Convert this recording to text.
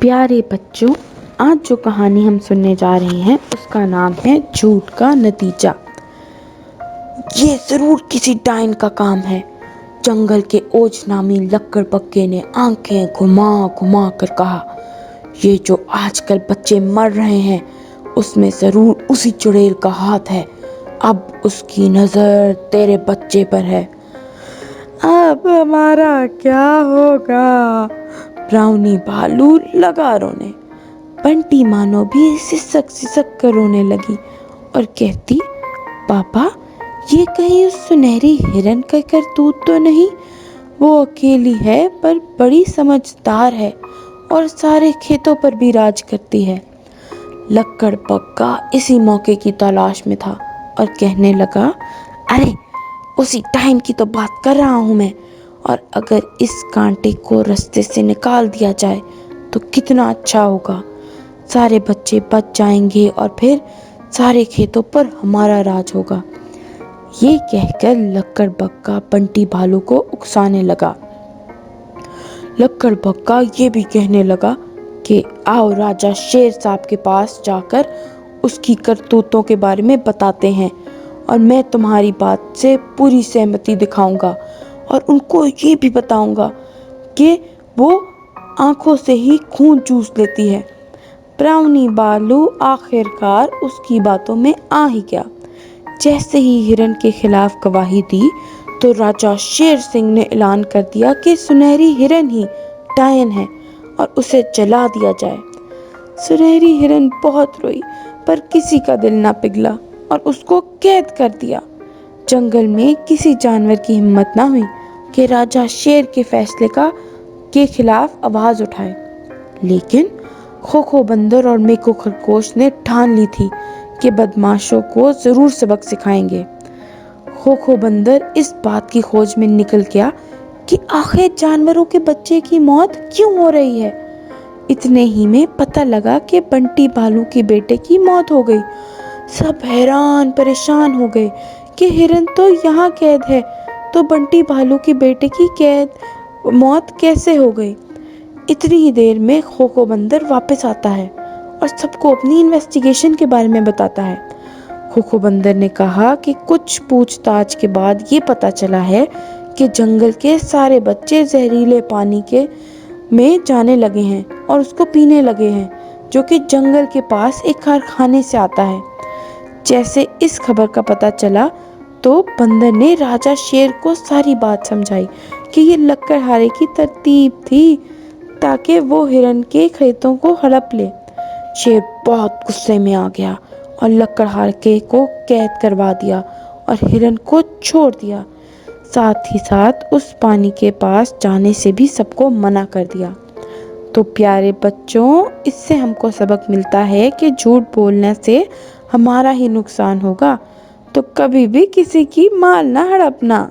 प्यारे बच्चों, आज जो कहानी हम सुनने जा रहे हैं उसका नाम है झूठ का नतीजा। ये जरूर किसी डायन का काम है। जंगल के ओज नामी लक्कड़ पक्के ने आंखें घुमा घुमा कर कहा, ये जो आजकल बच्चे मर रहे हैं उसमें जरूर उसी चुड़ैल का हाथ है। अब उसकी नजर तेरे बच्चे पर है। अब हमारा क्या होगा? ब्राउनी भालू लगा रोने। बंटी मानो भी सिसक सिसक कर रोने लगी और कहती, पापा, ये कहीं उस सुनहरी हिरन का करतूत तो नहीं? वो अकेली है पर बड़ी समझदार है और सारे खेतों पर भी राज करती है। लक्कड़ पक्का इसी मौके की तलाश में था और कहने लगा, अरे उसी टाइम की तो बात कर रहा हूँ मैं। और अगर इस कांटे को रास्ते से निकाल दिया जाए तो कितना अच्छा होगा। सारे बच्चे बच जाएंगे और फिर सारे खेतों पर हमारा राज होगा। ये कहकर लक्कड़ बक्का बंटी भालू को उकसाने लगा। लक्कड़ बक्का ये भी कहने लगा कि आओ राजा शेर साहब के पास जाकर उसकी करतूतों के बारे में बताते हैं और मैं तुम्हारी बात से पूरी सहमति दिखाऊंगा और उनको ये भी बताऊंगा कि वो आंखों से ही खून चूस लेती है। ब्राउनी भालू आखिरकार उसकी बातों में आ ही गया। जैसे ही हिरन के खिलाफ गवाही दी तो राजा शेर सिंह ने ऐलान कर दिया कि सुनहरी हिरन ही डायन है और उसे जला दिया जाए। सुनहरी हिरन बहुत रोई पर किसी का दिल ना पिघला और उसको कैद कर दिया। जंगल में किसी जानवर की हिम्मत ना हुई कि राजा शेर के फैसले के खिलाफ आवाज उठाए। लेकिन खोखो बंदर और मेको खरगोश ने ठान ली थी कि बदमाशों को जरूर सबक सिखाएंगे। खोखो बंदर इस बात की खोज में निकल गया कि आखिर जानवरों के बच्चे की मौत क्यों हो रही है। इतने ही में पता लगा कि बंटी भालू के बेटे की मौत हो गई। सब हैरान परेशान हो गए कि हिरन तो यहाँ कैद है तो बंटी भालू के बेटे की मौत कैसे हो गई। इतनी ही देर में खोखो बंदर वापस आता है और सबको अपनी इन्वेस्टिगेशन के बारे में बताता है। खोखो बंदर ने कहा कि कुछ पूछताछ के बाद ये पता चला है कि जंगल के सारे बच्चे जहरीले पानी में जाने लगे हैं और उसको पीने लगे हैं, जो कि जंगल के पास एक कारखाने से आता है। जैसे इस खबर का पता चला तो बंदर ने राजा शेर को सारी बात समझाई कि ये लकड़हारे की तरतीब थी ताकि वो हिरन के खेतों को हड़प ले। शेर बहुत गुस्से में आ गया और लकड़हारे को कैद करवा दिया और हिरन को छोड़ दिया। साथ ही साथ उस पानी के पास जाने से भी सबको मना कर दिया। तो प्यारे बच्चों, इससे हमको सबक मिलता है कि झूठ बोलने से हमारा ही नुकसान होगा, तो कभी भी किसी की माल ना हड़पना।